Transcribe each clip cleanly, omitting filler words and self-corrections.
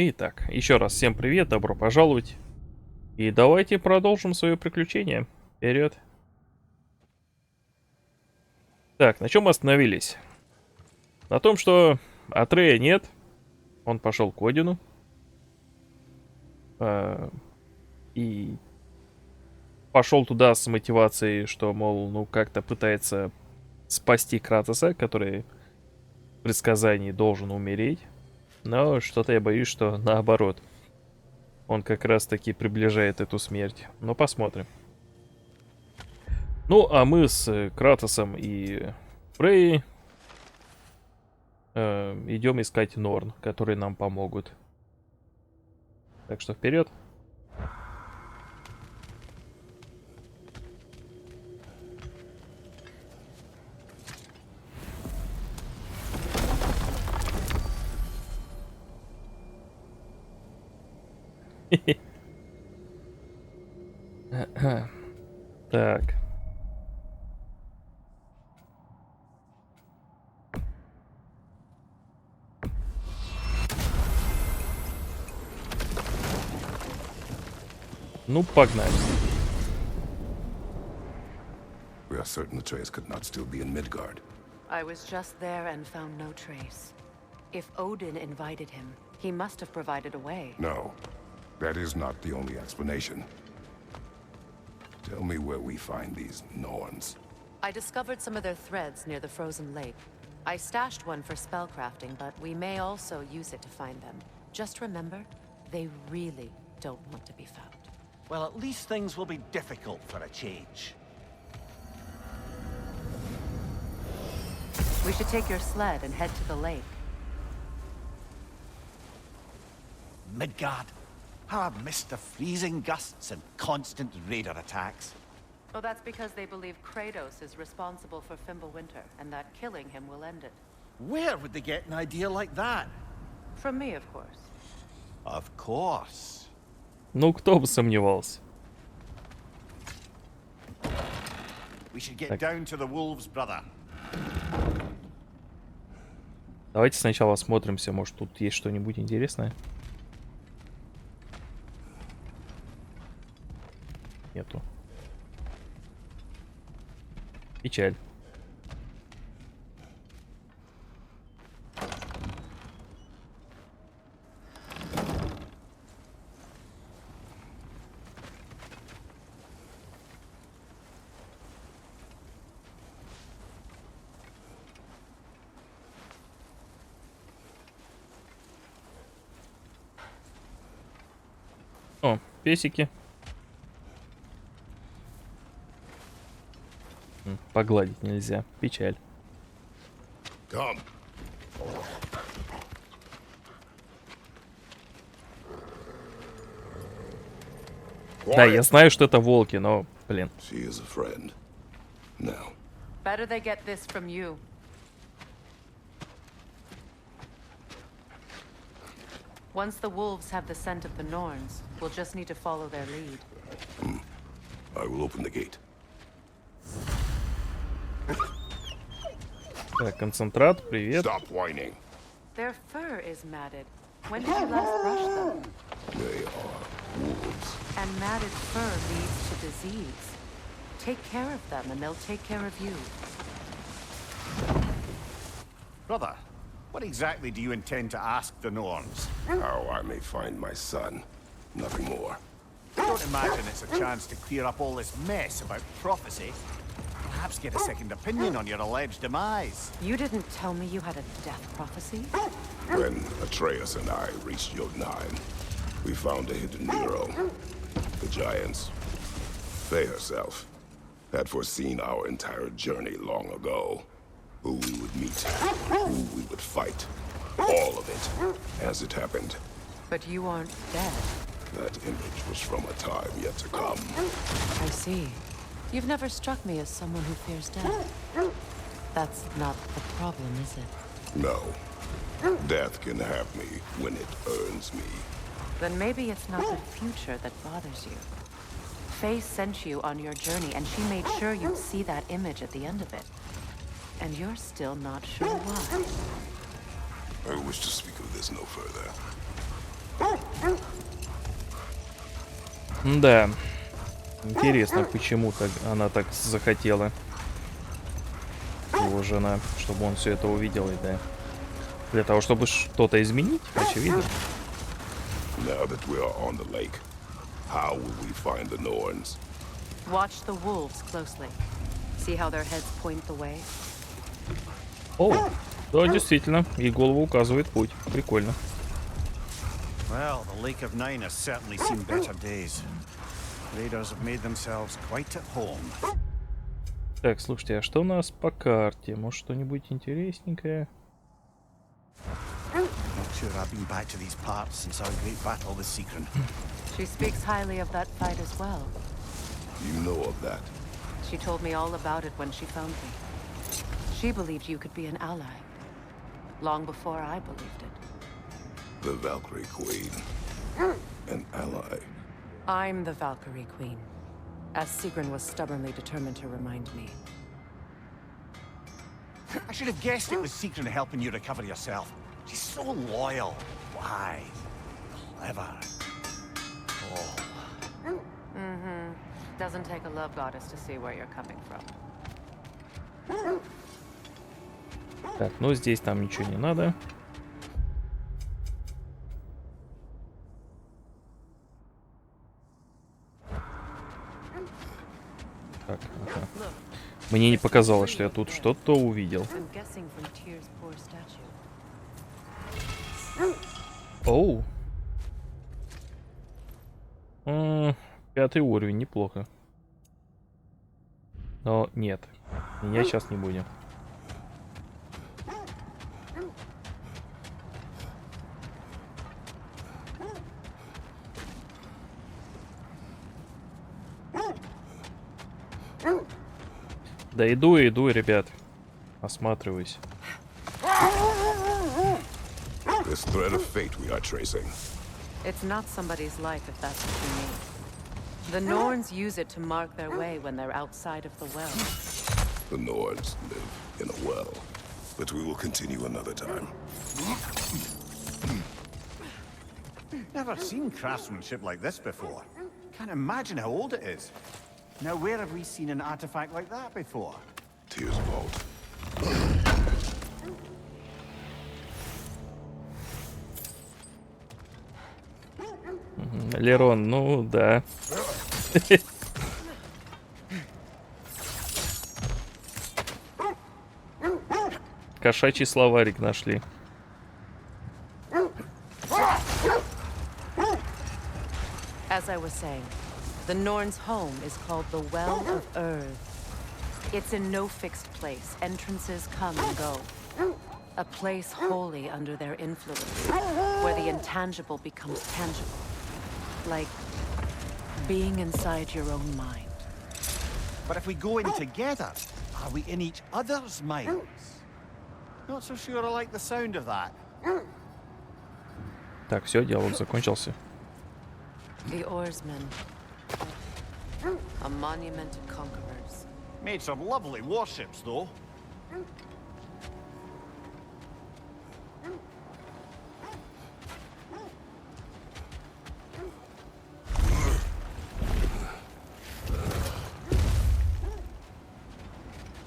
Итак, еще раз всем привет, добро пожаловать. И давайте продолжим свое приключение. Вперед. Так, на чем мы остановились? На том, что Атрея нет. Он пошел к Одину. И пошел туда с мотивацией, что, мол, ну как-то пытается спасти Кратоса, который в предсказании должен умереть. Но что-то я боюсь, что наоборот. Он как раз таки приближает эту смерть. Но посмотрим. Ну, а мы с Кратосом и Фрей идем искать Норн, которые нам помогут. Так что вперед. Так. Ну, погнали. We are certain the trace could not still be in Midgard. I was just there and found no trace. If Odin invited him, he must have provided a way. No, that is not the only explanation. Tell me where we find these Norns. I discovered some of their threads near the frozen lake. I stashed one for spellcrafting, but we may also use it to find them. Just remember, they really don't want to be found. Well, at least things will be difficult for a change. We should take your sled and head to the lake. Midgard. How I've missed the freezing gusts and constant raider attacks. Oh, that's because they believe Kratos is responsible for Fimbulwinter, and that killing him will end it. Where would they get an idea like that? From me, of course. Of course. Ну, кто бы сомневался. We should get down to the wolves, brother. Давайте сначала осмотримся, может тут есть что-нибудь интересное. Нету. Печаль. О, песики. Погладить нельзя. Печаль. Come. Да, я знаю, что это волки, но, блин. She is a friend. Now, Better they get this from you. Once the wolves have the scent of the Norns, we'll just need to follow their lead. I will open the gate. Так, концентрат, привет. Stop whining. Their fur is matted. When did you last brush them? They are wolves. And matted fur leads to disease. Take care of them and they'll take care of you. Brother, what exactly do you intend to ask the Norns? How I may find my son. Nothing more. I don't imagine it's a chance to clear up all this mess about prophecy. Perhaps get a second opinion on your alleged demise. You didn't tell me you had a death prophecy? When Atreus and I reached Jotunheim, we found a hidden hero. The Giants. They herself had foreseen our entire journey long ago. Who we would meet, who we would fight. All of it, as it happened. But you aren't dead. That image was from a time yet to come. I see. You've never struck me as someone who fears death. That's not the problem, is it? No. Death can have me when it earns me. Then maybe it's not the future that bothers you. Faye sent you on your journey, and she made sure you'd see that image at the end of it. And you're still not sure why. I wish to speak of this no further. Да. Интересно, почему так она так захотела. Его жена, чтобы он все это увидел, и да. Для того, чтобы что-то изменить, очевидно. Now that we are on the lake, how will we find the Norns? Watch the wolves closely. See how their heads point the way? О, да, действительно. И голову указывает путь. Прикольно. Well, the Lake of Nine has certainly seen better days. Raiders have made themselves quite at home. Так, слушайте, а что у нас по карте? Может, что-нибудь интересненькое? Not sure I've been back to these parts since our great battle with Secret. She speaks highly of that fight as well. You know of that? She told me all about it when she found me. She believed you could be an ally. Long before I believed it. The Valkyrie Queen. An ally. I'm the Valkyrie Queen, as Sigrun was stubbornly determined to remind me. I should have guessed it was Secret helping you recover yourself. She's so loyal, wise, clever. Oh. Mm-hmm. Doesn't take a love goddess to see where you're coming from. Так, ну здесь там ничего не надо. Так, ага. Мне не показалось, что я тут что-то увидел. I'm guessing from Tyr's poor statue. Оу. 5-й уровень, неплохо. Но нет, меня сейчас не будем. Да иду, ребят. Осматриваюсь. This thread of fate we are tracing. It's not somebody's life, if that's what you mean. The Norns use it to mark their way when they're outside of the well. The Norns live in a well, but we will continue another time. Never seen craftsmanship like this before. Can't imagine how old it is. Now, where have we seen an artifact like that before? Tyr's vault. Лерон, ну да. Кошачий словарик нашли. As I was saying, the Norns' home is called the Well of Earth. It's in no fixed place. Entrances come and go. A place wholly under their influence, where the intangible becomes tangible. Like being inside your own mind. But if we go in together, are we in each other's minds? Not so sure I like the sound of that. Так, все, диалог закончился. The Oarsmen. A monument to conquerors. Made some lovely warships, though.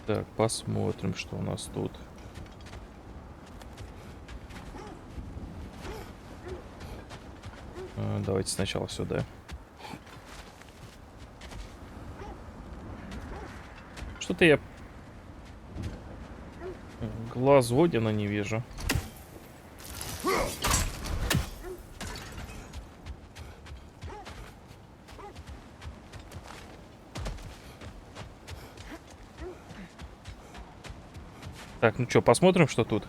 Так, посмотрим, что у нас тут. Давайте сначала сюда. Что-то я глаз Одина не вижу. Так, ну что, посмотрим, что тут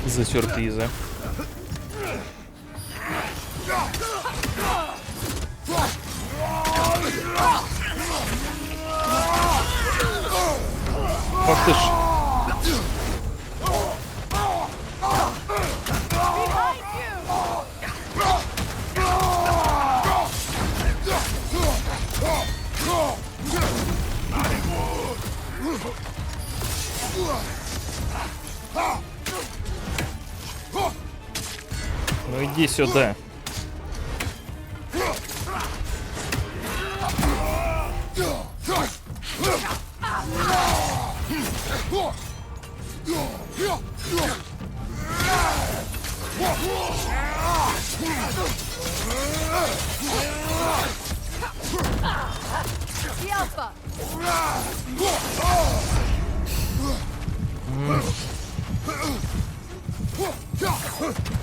за сюрпризы. Ах ты ж. Ну иди сюда.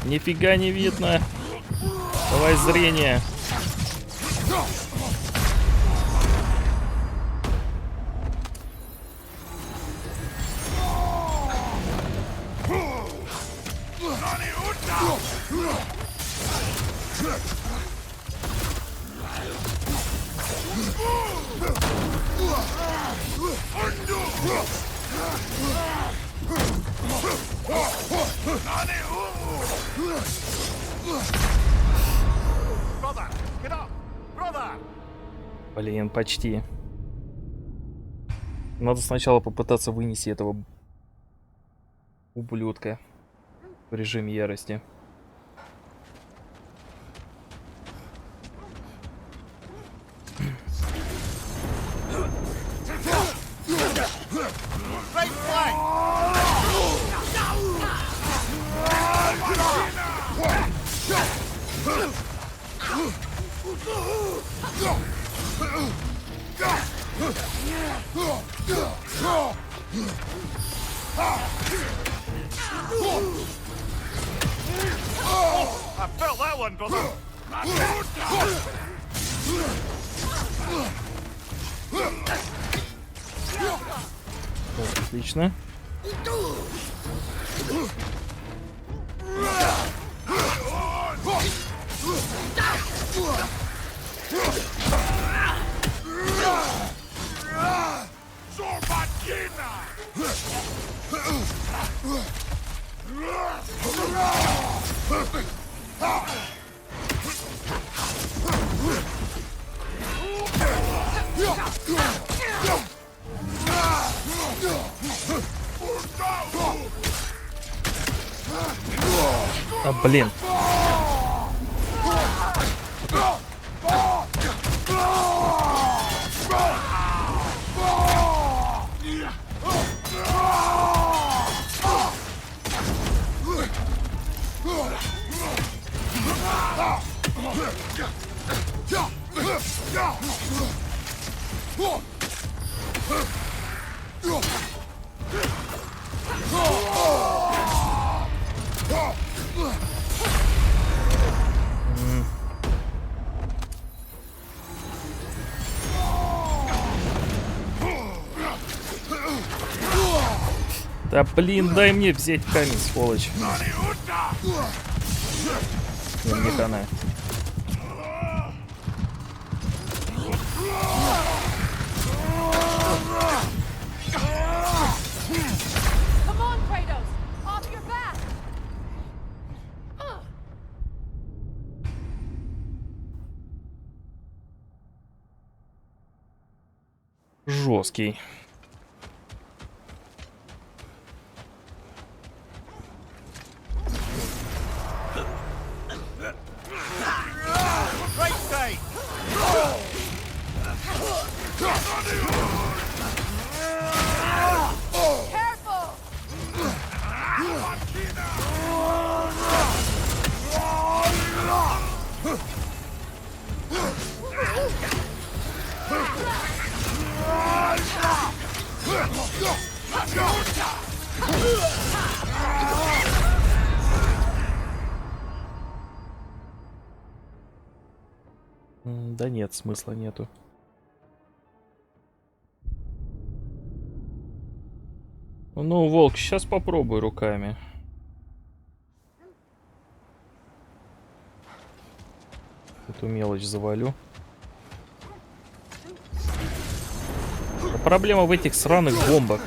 Нифига не видно. Давай зрение. Блин, почти. Надо сначала попытаться вынести этого ублюдка в режиме ярости. I felt that one, brother. Отлично. А, блин. Да блин, дай мне взять камень, сволочь. Мне хана. Жесткий. Да нет, смысла нету. Ну, волк, сейчас попробуй руками. Эту мелочь завалю. А проблема в этих сраных бомбах.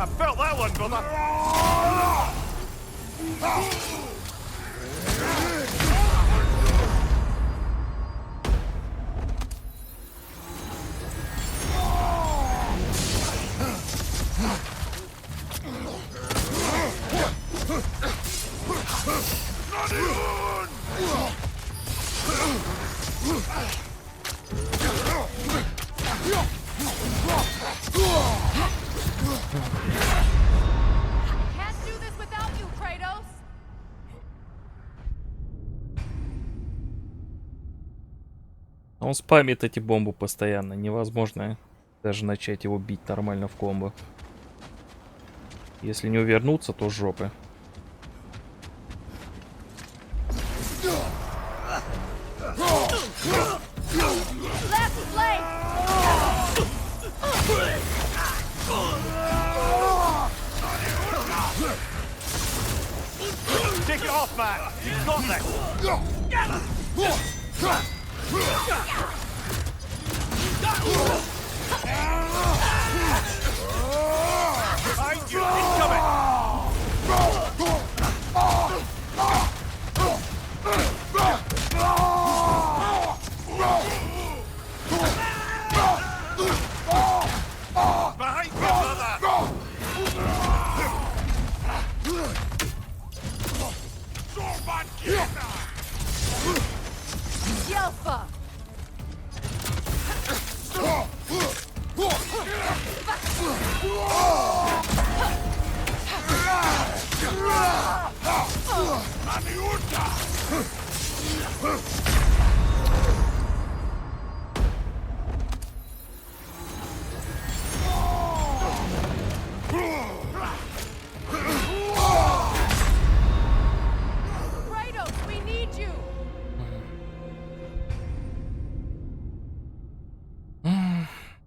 I felt that one, brother. Can't do this without you, Kratos. Он спамит эти бомбы постоянно. Невозможно даже начать его бить нормально в комбо. Если не увернуться, то жопы. Left flank. Take it off, man. You've got this. Behind you, incoming. Behind you, brother. Yelfa. Kratos, we need you.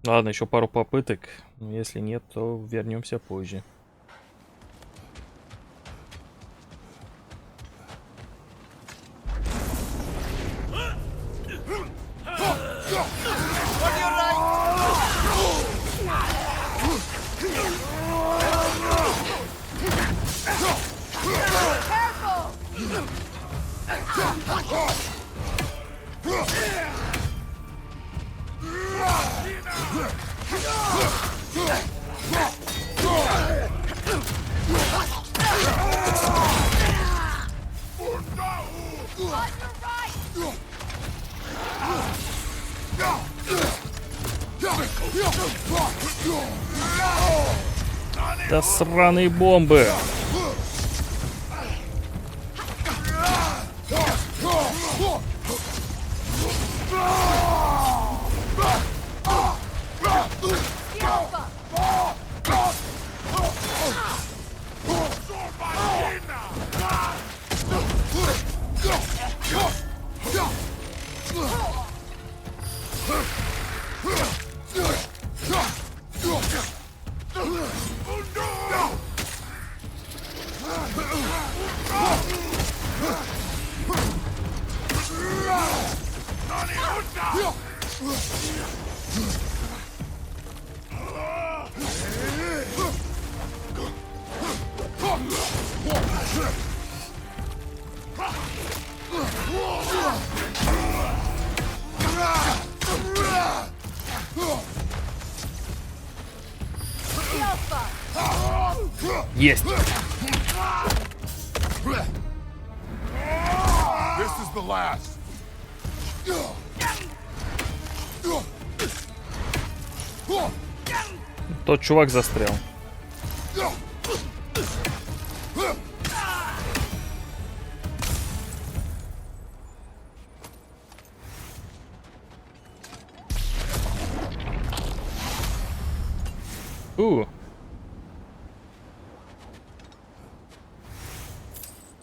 Ладно, еще пару попыток. Если нет, то вернемся позже. Да сраные бомбы! Есть! This is the last. Тот чувак застрял.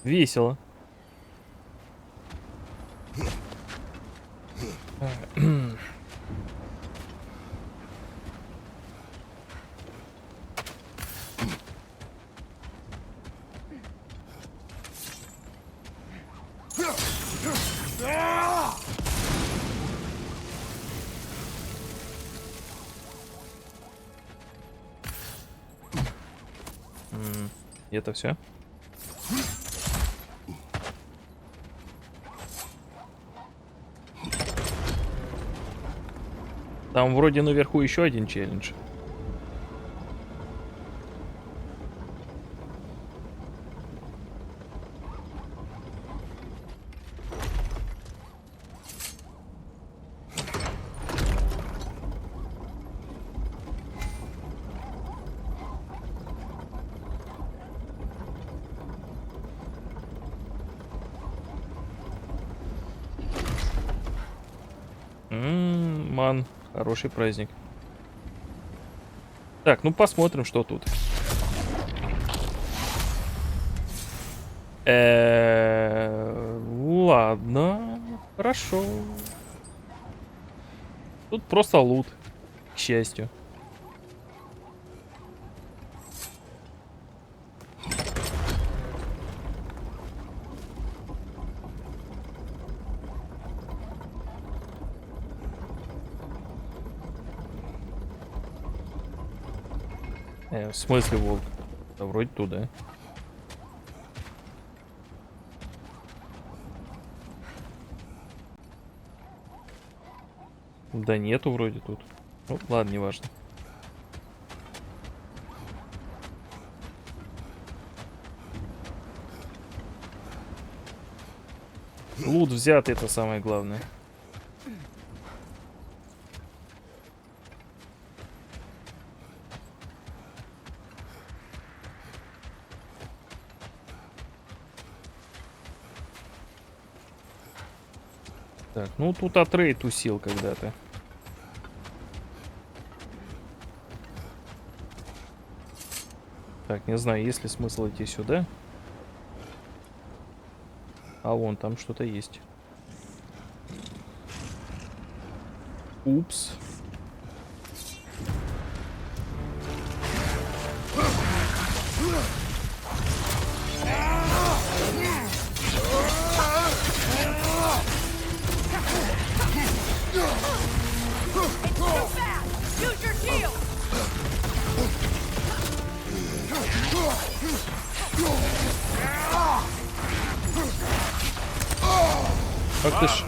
Весело. И это все. Там вроде наверху еще один челлендж. Ман, хороший праздник. Так, ну посмотрим, что тут. Ладно, хорошо. Тут просто лут, к счастью. В смысле волк? Да вроде туда. Да нету вроде тут. Ну, ладно, неважно. Лут взят, это самое главное. Так, ну тут Атрей тусил когда-то. Так, не знаю, есть ли смысл идти сюда. А вон там что-то есть. Упс. Ах ты ж.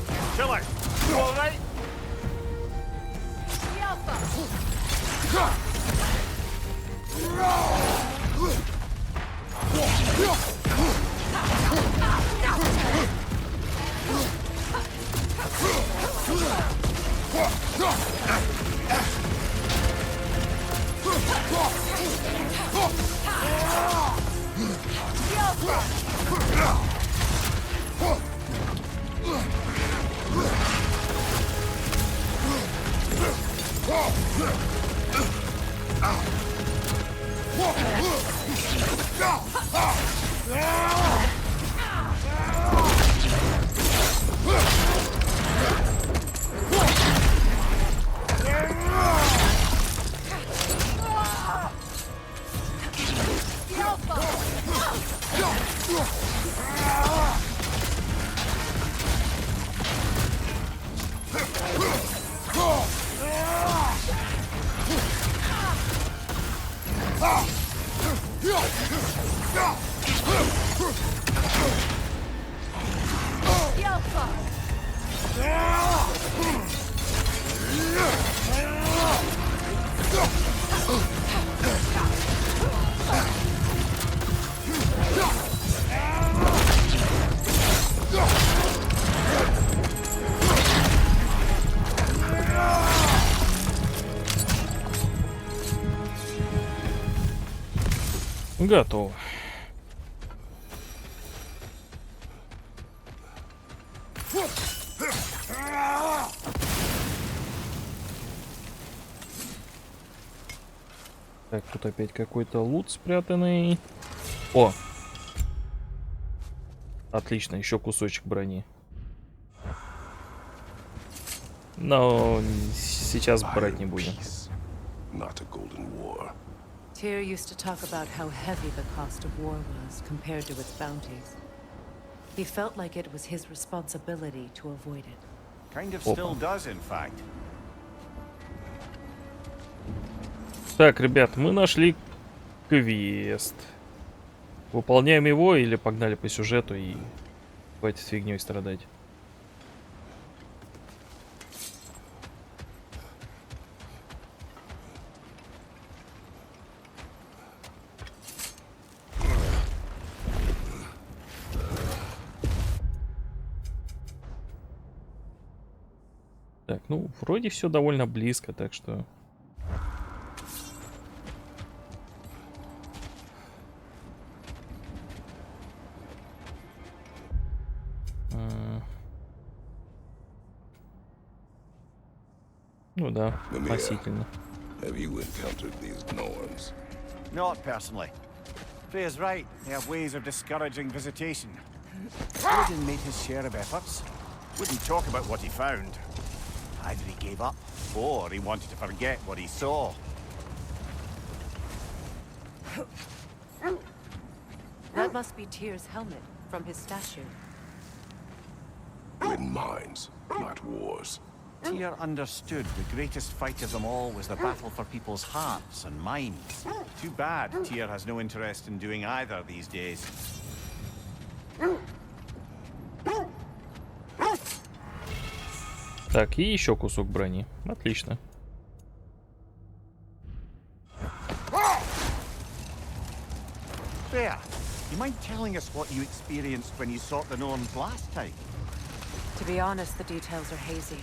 Готово. Так, тут опять какой-то лут спрятанный. О! Отлично, еще кусочек брони. Но сейчас брать не будем. Tyr used to talk about how heavy the cost of war was compared to its bounties. He felt like it was his responsibility to avoid it. Kind of still does, in fact. Так, ребят, мы нашли квест. Выполняем его или погнали по сюжету и хватит фигней страдать. Так, ну, вроде все довольно близко, так что... Ну да, относительно. Have you encountered these Norns? Not personally. Freya's right. They have ways of discouraging visitation. Odin made his share of efforts. Wouldn't talk about what he found. Either he gave up, or he wanted to forget what he saw. That must be Tyr's helmet from his statue. Win minds, not wars. Tyr understood the greatest fight of them all was the battle for people's hearts and minds. Too bad Tyr has no interest in doing either these days. Так, и еще кусок брони. Отлично. Freya, you mind telling us what you experienced when you sought the Norns last time? To be honest, the details are hazy.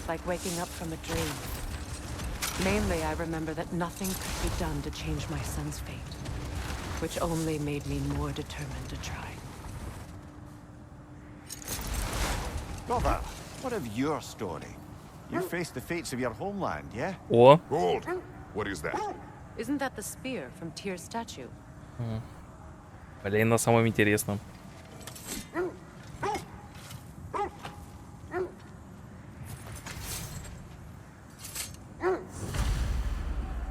Like waking up from a dream. Mainly, I remember that nothing could be done to change my son's fate, which only made me more determined to try. Brother, what of your story? You faced the fates of your homeland, yeah? О, Hold! What is that? Isn't that the spear from Tyr's statue? блин, на самом интересном.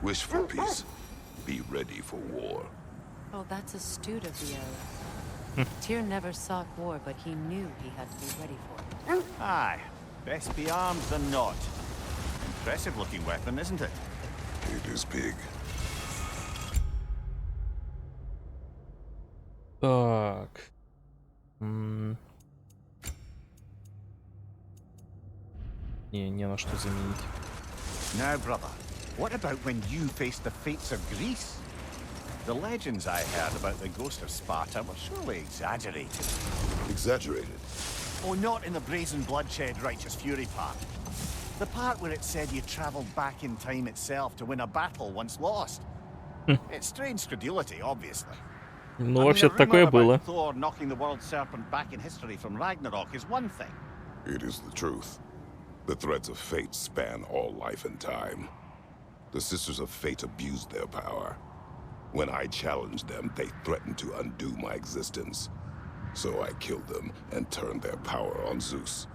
Wish for peace. Be ready for war. Oh, that's astute of the elf. Tyr never sought war, but he knew he had to be ready for it. Aye, best be armed than not. Impressive looking weapon, isn't it? It is big. Так. Не на что заменить. Now, brother, what about when you faced the fates of Greece? The legends I heard about the ghost of Sparta were surely exaggerated. Exaggerated. Oh, not in the brazen bloodshed righteous fury part. The part where it said you traveled back in time itself to win a battle once lost. It's strange credulity, obviously. Ну, I mean, вообще-то a такое rumor было. about Thor knocking the world serpent back in history from Ragnarok is one thing. It is the truth. The threads of fate span all life and time. The Sisters of Fate abused their power. When I challenged them, they threatened to undo my existence. So I killed them and turned their power on Zeus.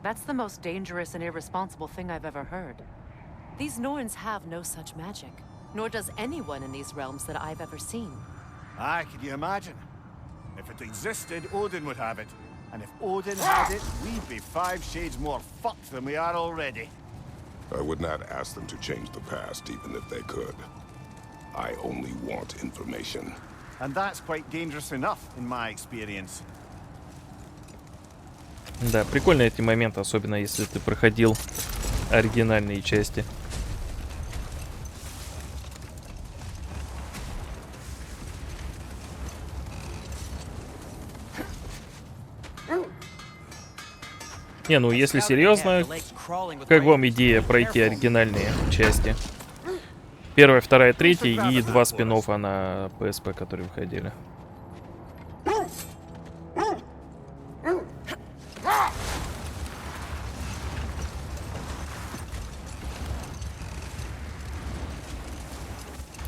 That's the most dangerous and irresponsible thing I've ever heard. These Norns have no such magic, nor does anyone in these realms that I've ever seen. Aye, can you imagine? If it existed, Odin would have it. And if Odin had it, we'd be 5 shades more fucked than we are already. I would not ask them to change the past, even if they could. I only want information. And that's quite dangerous enough, in my experience. Да, прикольно эти моменты, особенно если ты проходил оригинальные части. Не, ну если серьезно, как вам идея пройти оригинальные части? Первая, вторая, третья и 2 спин-оффа на PSP, которые выходили.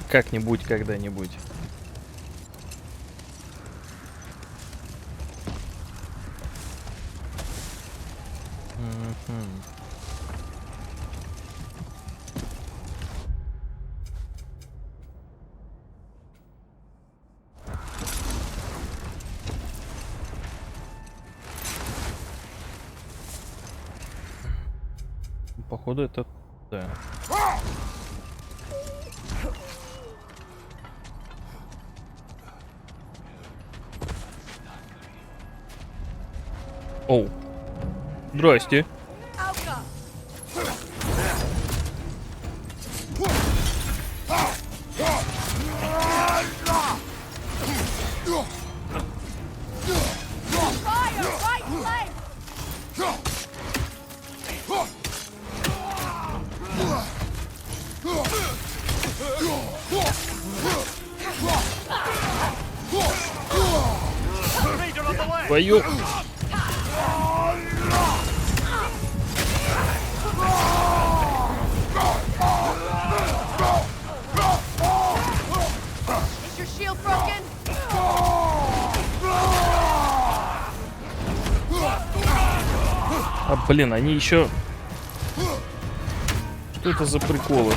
Как-нибудь, когда-нибудь. Походу это... Да. Оу. Здрасте. Твою. А, блин, они еще... Что это за приколы?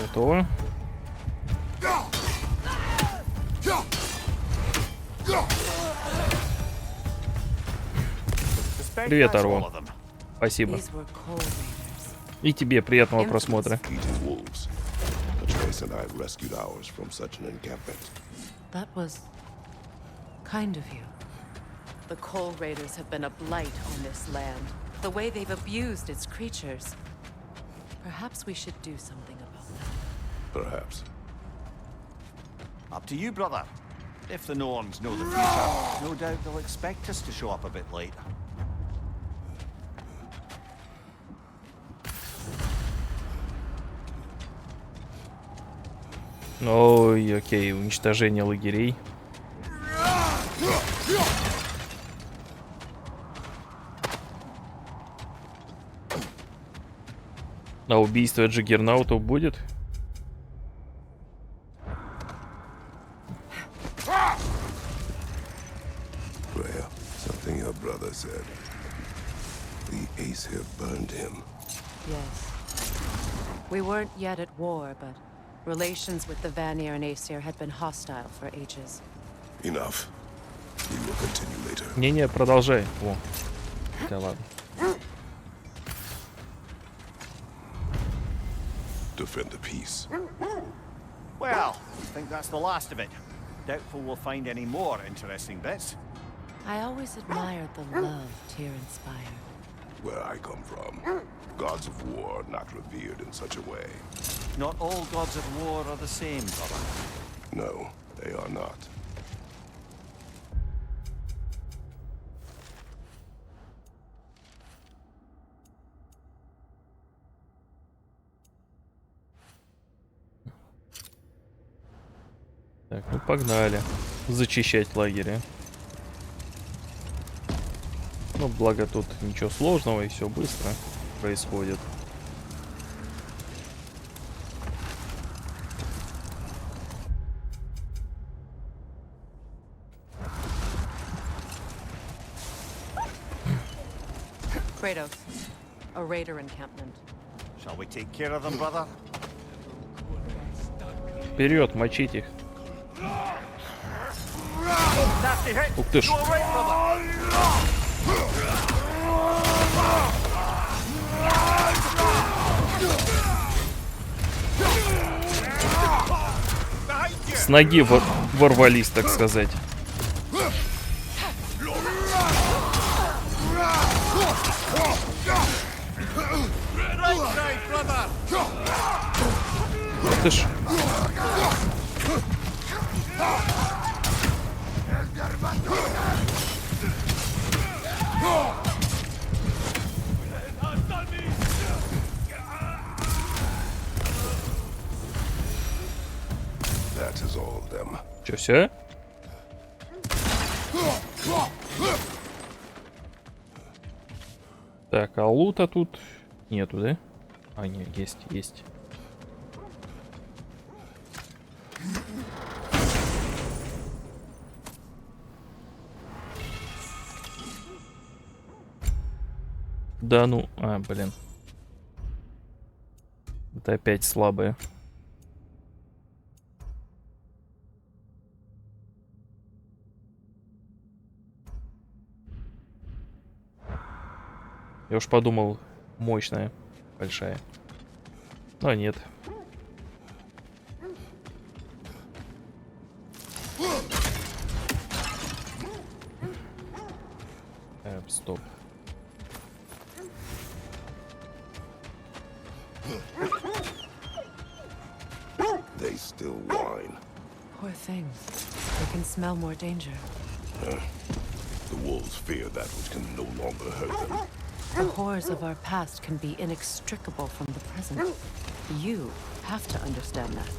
Готово. Привет, Арво. Спасибо. И тебе приятного просмотра. That was kind of you. The Cold Raiders have been a blight on this land. The way they've abused its creatures. Perhaps we should do something about that. Perhaps. Up to you, brother. If the Norns know the future, no doubt they'll expect us to show up a bit late. Ой, окей, уничтожение лагерей. А убийство Джаггернаутов будет? Freya, something your brother said. The Ace here burned him. Yes. We weren't yet at war, but relations with the Vanir and Aesir had been hostile for ages. Enough. We will continue later. Не-не, продолжай. О. Да ладно. Defend the peace. Well, I think that's the last of it. Doubtful we'll find any more interesting bits. I always admired the love Tyr inspired. Where I come from, gods of war are not revered in such a way. Not all gods of war are the same, brother. No, they are not. Так, ну погнали. Зачищать лагеря. Ну, благо тут ничего сложного и все быстро происходит. Kratos, a raider encampment. Shall we take care of them, brother? Вперед, мочить их. Nasty hit. Ух ты ж. You all right, brother? С ноги ворвались, так сказать. Ух ты ж. That is all of them. Чё, все? Так, а лута тут нету, да? А, нет, есть. Да ну, блин. Это опять слабые. Я уж подумал, мощная, большая. Но нет. Стоп. They still whine. Poor things. They can smell more danger. The wolves fear that which can no longer hurt them. The horrors of our past can be inextricable from the present. You have to understand that.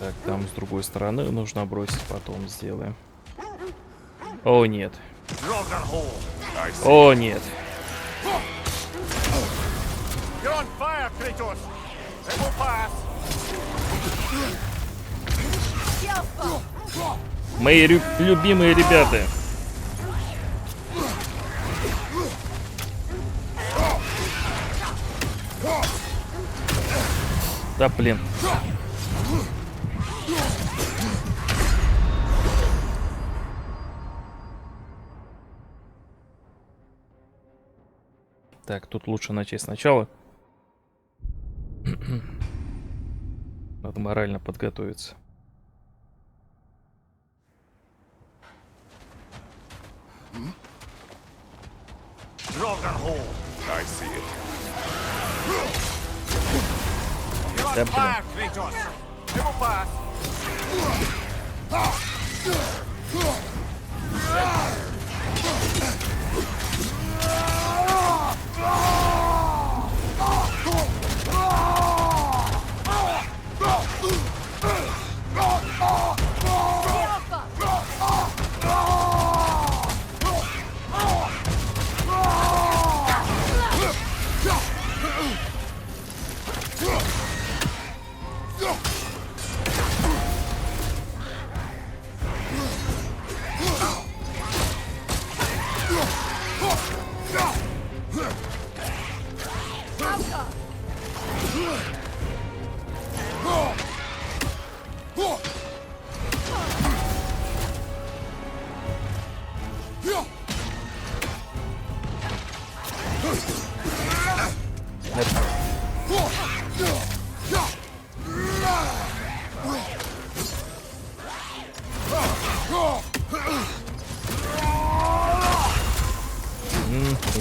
Так, там с другой стороны нужно бросить, потом сделаем. О, нет. О, нет. Мои любимые ребята. Да, блин. Так, тут лучше начать сначала. Надо морально подготовиться. I see it. Да, блин.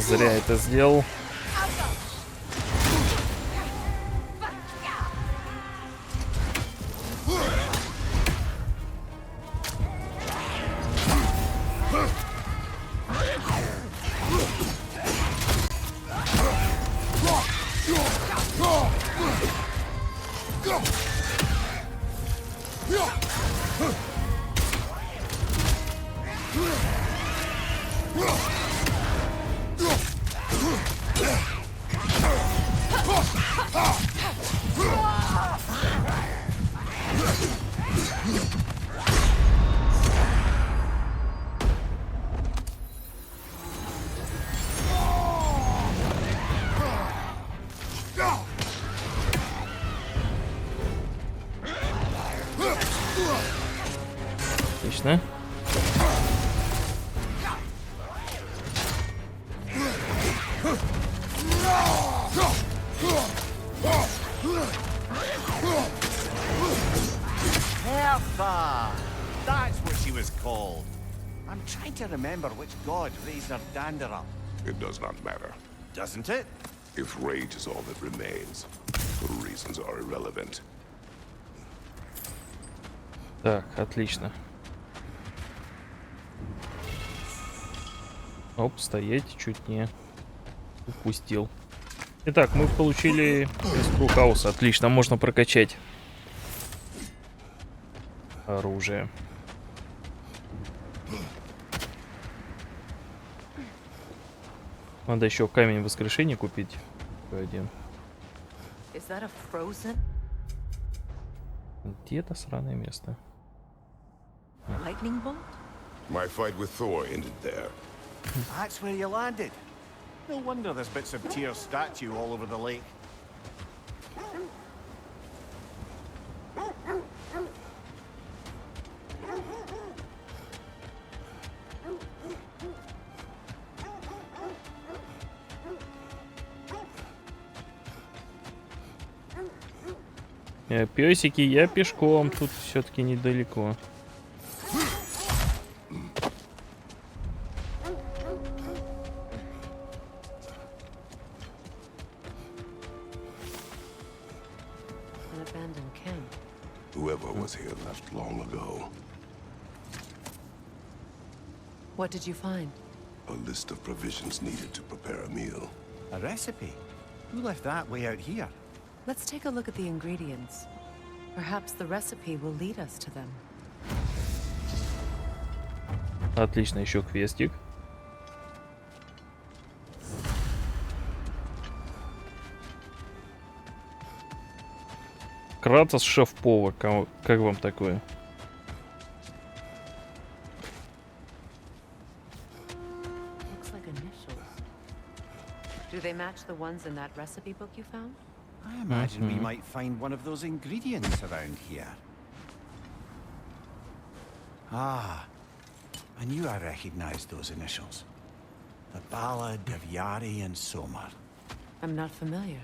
Зря это сделал. Отлично. Hertha! That's what she was called. I'm trying to remember which god raised her dander up. It does not matter. Doesn't it? If rage is all that remains, the reasons are irrelevant. Так, отлично. Оп, стоять, чуть не упустил. Итак, мы получили искру хаоса. Отлично, можно прокачать оружие. Надо еще камень воскрешения купить. Один. Где это сраное место? My fight with Thor ended there. That's where you landed. No wonder there's bits of Tyr's statue all over the lake. Песики, я пешком, тут все-таки недалеко. Whoever was here left long ago. What did you find? A list of provisions needed to prepare a meal. A recipe? Who left that way out here? Let's take a look at the ingredients. Perhaps the recipe will lead us to them. Отлично, еще квестик. Кратос шеф-повар. Как вам такое? Looks like initials. Do they match the ones in that recipe book you found? I imagine we might find one of those ingredients around here. Ah, I knew I recognized those initials. The Ballad of Yari and Somar. I'm not familiar.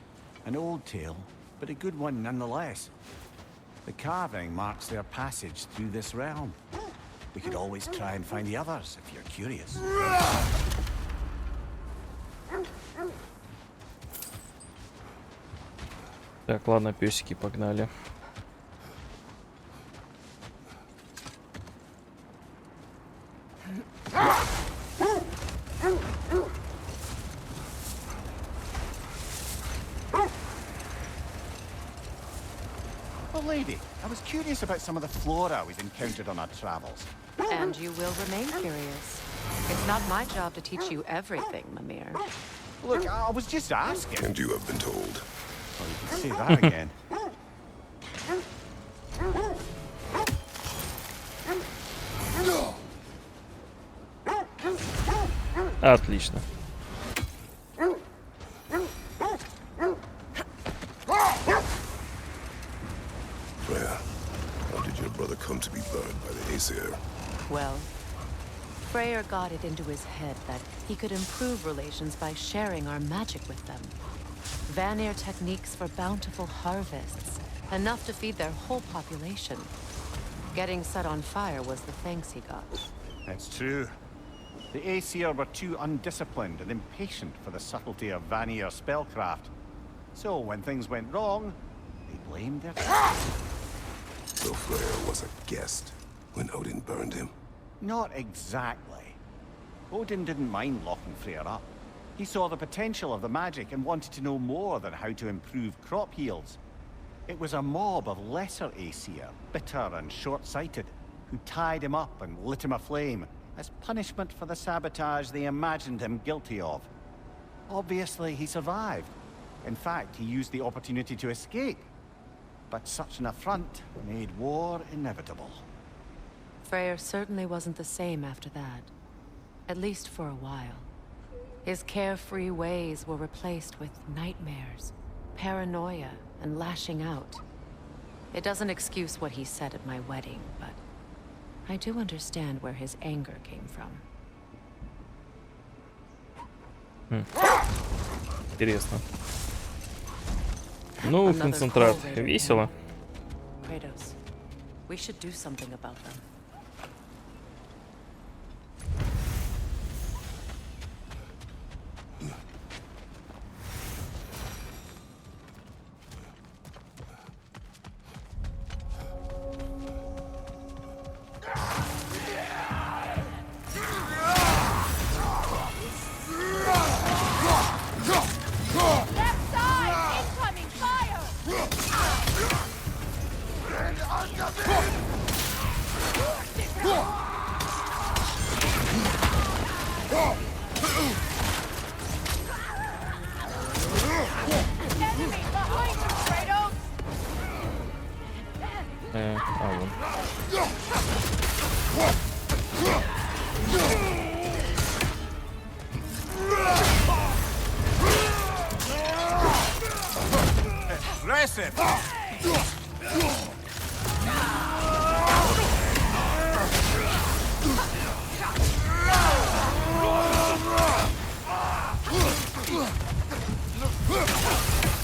An old tale, but a good one nonetheless. The carving marks their passage through this realm. We could always try and find the others if you're curious. Так, ладно, песики, погнали. Well, lady, I was curious about some of the flora we've encountered on our travels. And you will remain curious. It's not my job to teach you everything, Mimir. Look, I was just asking. And you have been told. Oh, you can say that again. Отлично. Freya, how did your brother come to be burned by the Aesir? Well, Freyr got it into his head that he could improve relations by sharing our magic with them. Vanir techniques for bountiful harvests, enough to feed their whole population. Getting set on fire was the thanks he got. It's true. The Aesir were too undisciplined and impatient for the subtlety of Vanir spellcraft. So when things went wrong, they blamed their... So Freya was a guest when Odin burned him? Not exactly. Odin didn't mind locking Freyr up. He saw the potential of the magic and wanted to know more than how to improve crop yields. It was a mob of lesser Aesir, bitter and short-sighted, who tied him up and lit him aflame as punishment for the sabotage they imagined him guilty of. Obviously, he survived. In fact, he used the opportunity to escape. But such an affront made war inevitable. Freyr certainly wasn't the same after that. At least for a while. His carefree ways were replaced with nightmares, paranoia, and lashing out. It doesn't excuse what he said at my wedding, but I do understand where his anger came from. Интересно. Ну, Another концентрат. cold raider Весело. camp. Kratos, we should do something about them. Вон. Aggressive!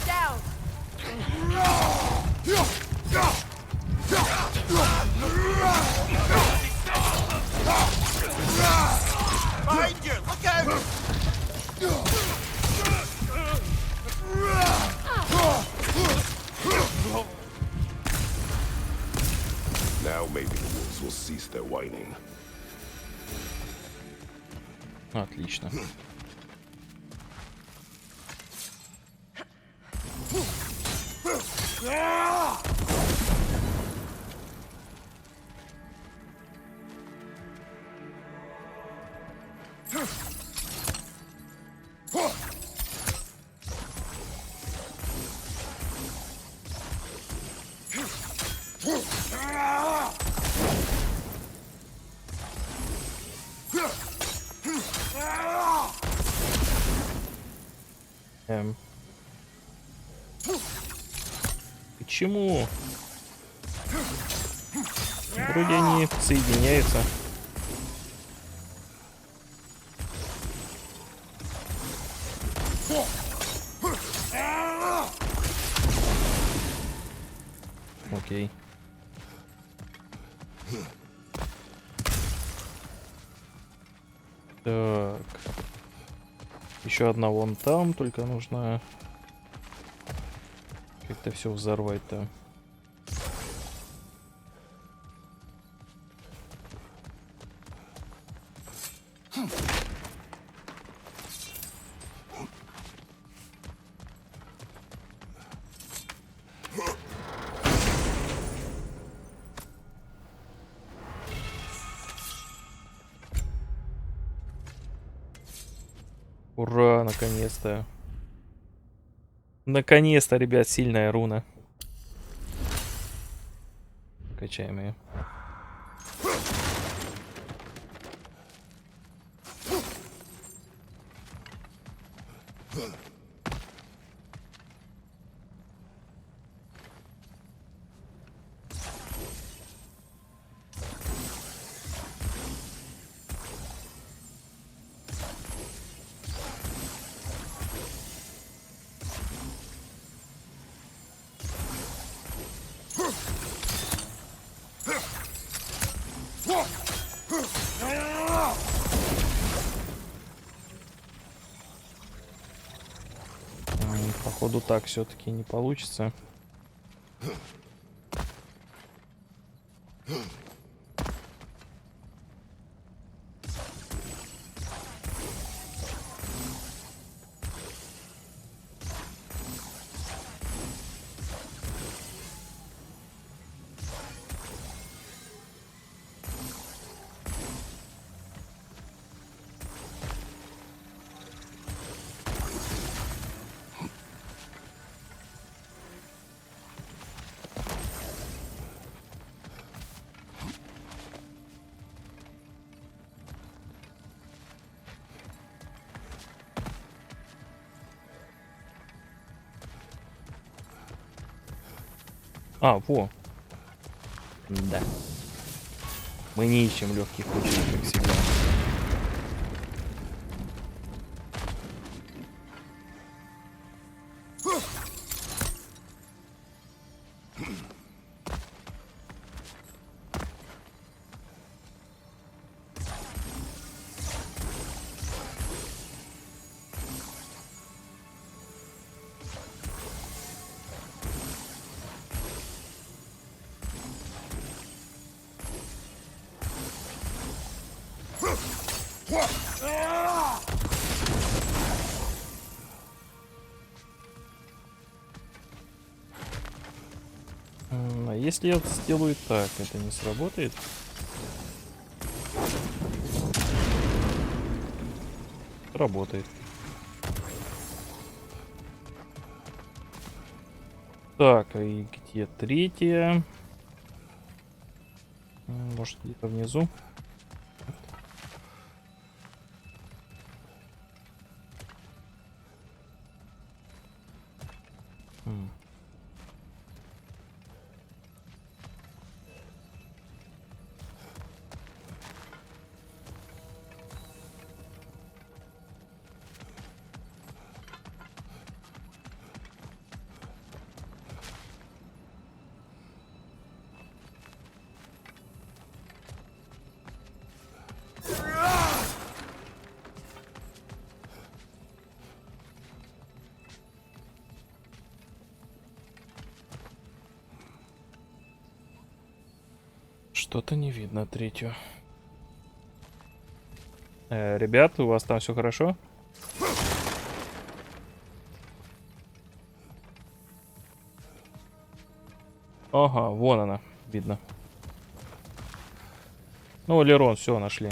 Down! Behind you! Look out! Now maybe the wolves will cease their whining. Отлично. Почему? Вроде они соединяются. Окей. Так. Еще одна вон там, только нужно как-то все взорвать-то. Ура, наконец-то. Наконец-то, ребят, сильная руна. Качаем ее. Походу так все-таки не получится. А, во. Да. Мы не ищем легких путей, как всегда. А если я сделаю так, это не сработает? Работает. Так, и где третья? Может, где-то внизу. Что-то не видно третью. Ребят, у вас там все хорошо? Ага, вон она, видно. Ну, Лерон, все, нашли.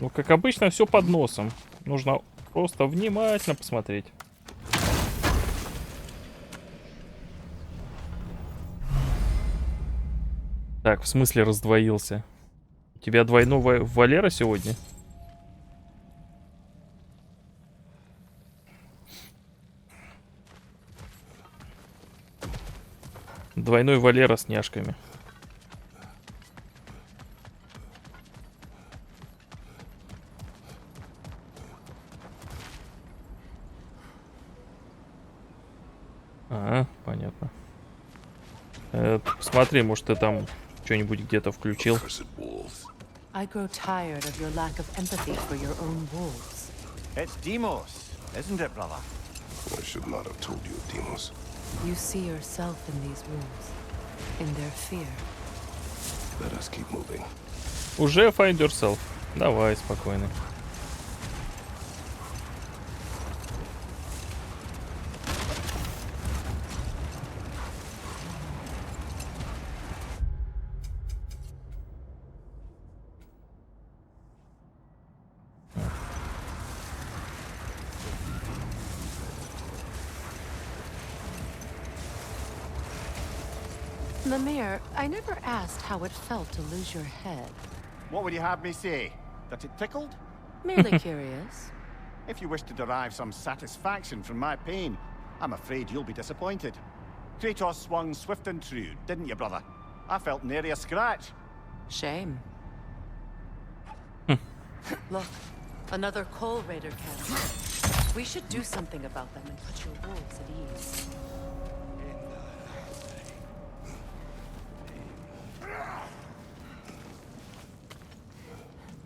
Ну, как обычно, все под носом. Нужно просто внимательно посмотреть. Так, в смысле раздвоился? У тебя двойной Валера сегодня? Двойной Валера с няшками. А, понятно. Смотри, может, ты там что-нибудь где-то включил. Cursed wolves. I grow tired of your lack of empathy for your own wolves. It's Demos, isn't it, brother? I should not have told you, Demos. You see yourself in these wolves, in their fear. Let us keep moving. Уже find yourself. Давай, спокойно. Lemire, I never asked how it felt to lose your head. What would you have me say? That it tickled? Merely curious. If you wish to derive some satisfaction from my pain, I'm afraid you'll be disappointed. Kratos swung swift and true, didn't you, brother? I felt nary a scratch. Shame. Look, another Coal Raider camp. We should do something about them and put your wolves at ease.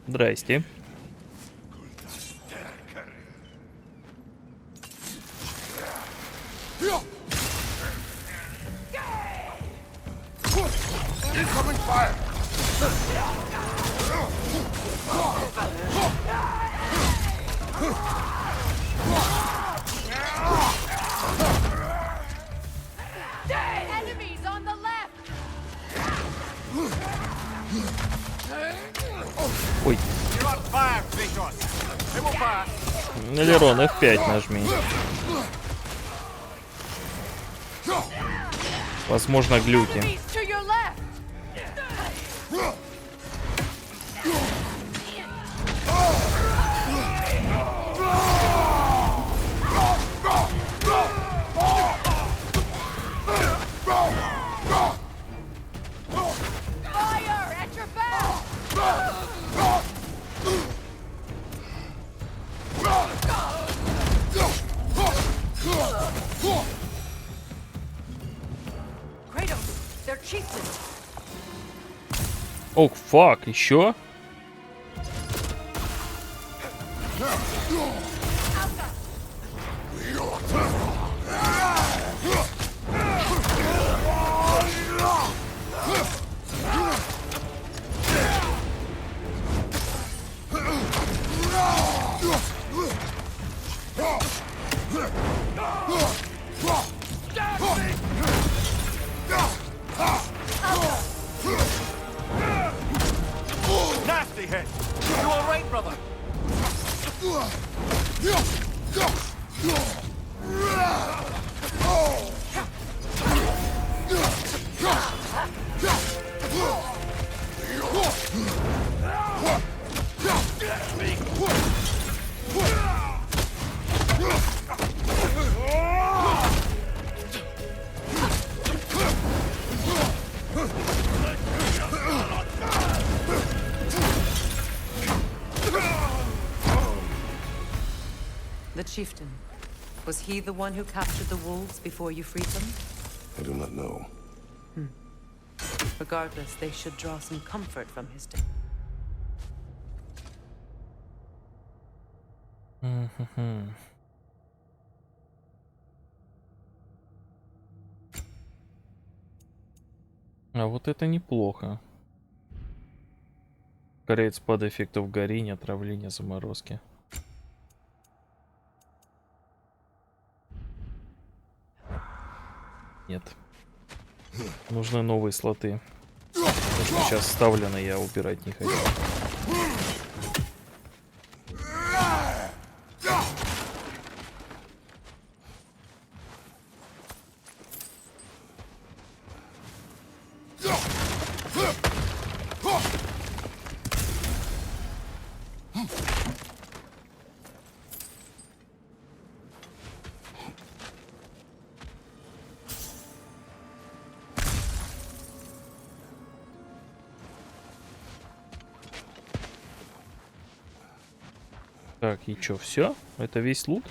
Здрасте. Incoming fire! Enemies on the left! Ой, You're on fire, Kratos. It will pass. Лерон, F5 нажми. Возможно, глюки. Enemies to your left! Fire at your back! Kratos, they're chieftains. О, фак, еще? The chieftain. Was he the one who captured the wolves before you freed them? I do not know. Regardless, they should draw some comfort from his death. А вот это неплохо. Ускоряет спад эффектов горения, отравления, заморозки. Нет. Нужны новые слоты. Потому что сейчас вставлено, я убирать не хочу. Так, и чё, все? Это весь лут?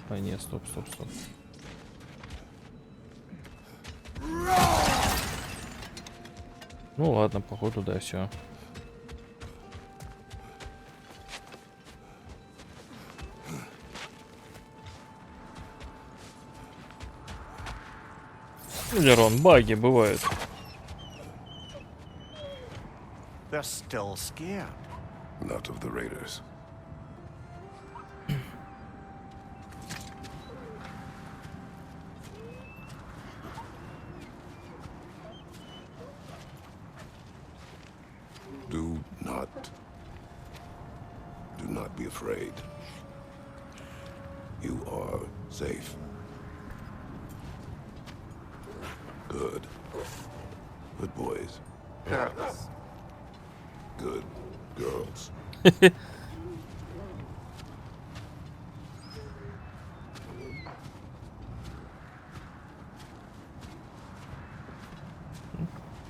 А, нет, стоп. Ну ладно, походу, да, все. Лерон, баги бывают. They're still scared. Not of the raiders. Do not be afraid. You are safe. Good. Good boys. Girls. Good girls.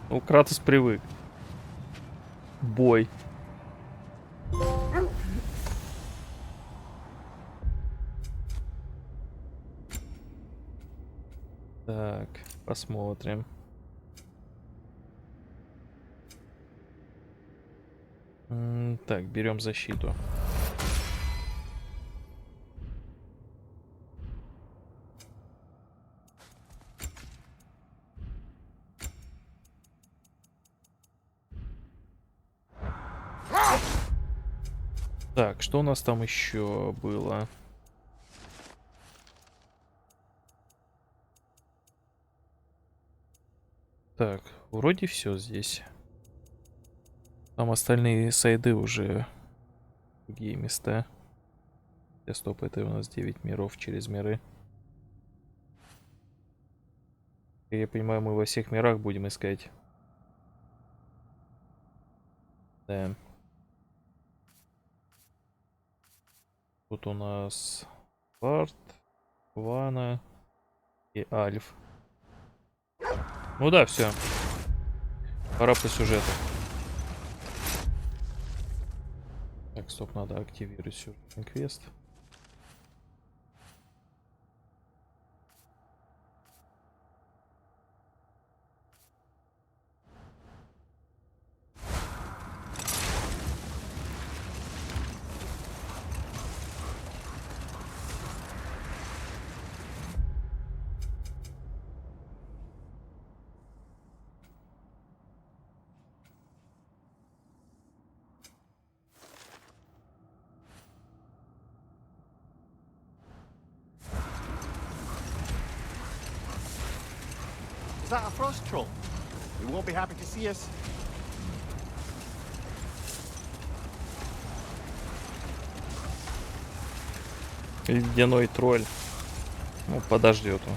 Ну, Кратос привык. Бой. Так, посмотрим. Так, берем защиту. Так, что у нас там еще было? Так, вроде все здесь. Там остальные сайды уже другие места. Стоп, это у нас 9 миров через миры. Я понимаю, мы во всех мирах будем искать. Да. Тут у нас Барт, Вана и Альф. Ну да, все. Пора по сюжету. Так, стоп, надо активировать сюжетный квест. Is that a frost troll? He won't be happy to see us. Ледяной тролль. Ну, подождет он.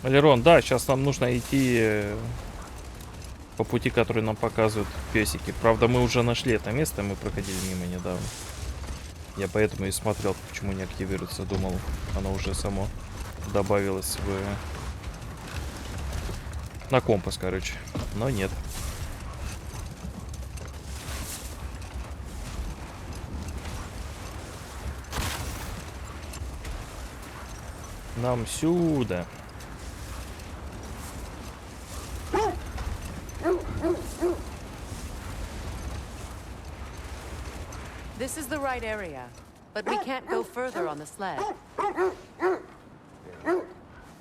Валерон, да, сейчас нам нужно идти по пути, который нам показывают песики. Правда, мы уже нашли это место, мы проходили мимо недавно. Я поэтому и смотрел, почему не активируется. Думал, оно уже само добавилось на компас, короче. Но нет. Нам сюда. This is the right area, but we can't go further on the sled.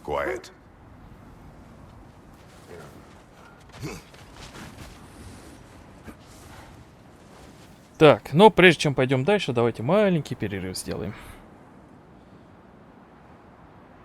Quiet. Так, но прежде чем пойдем дальше, давайте маленький перерыв сделаем.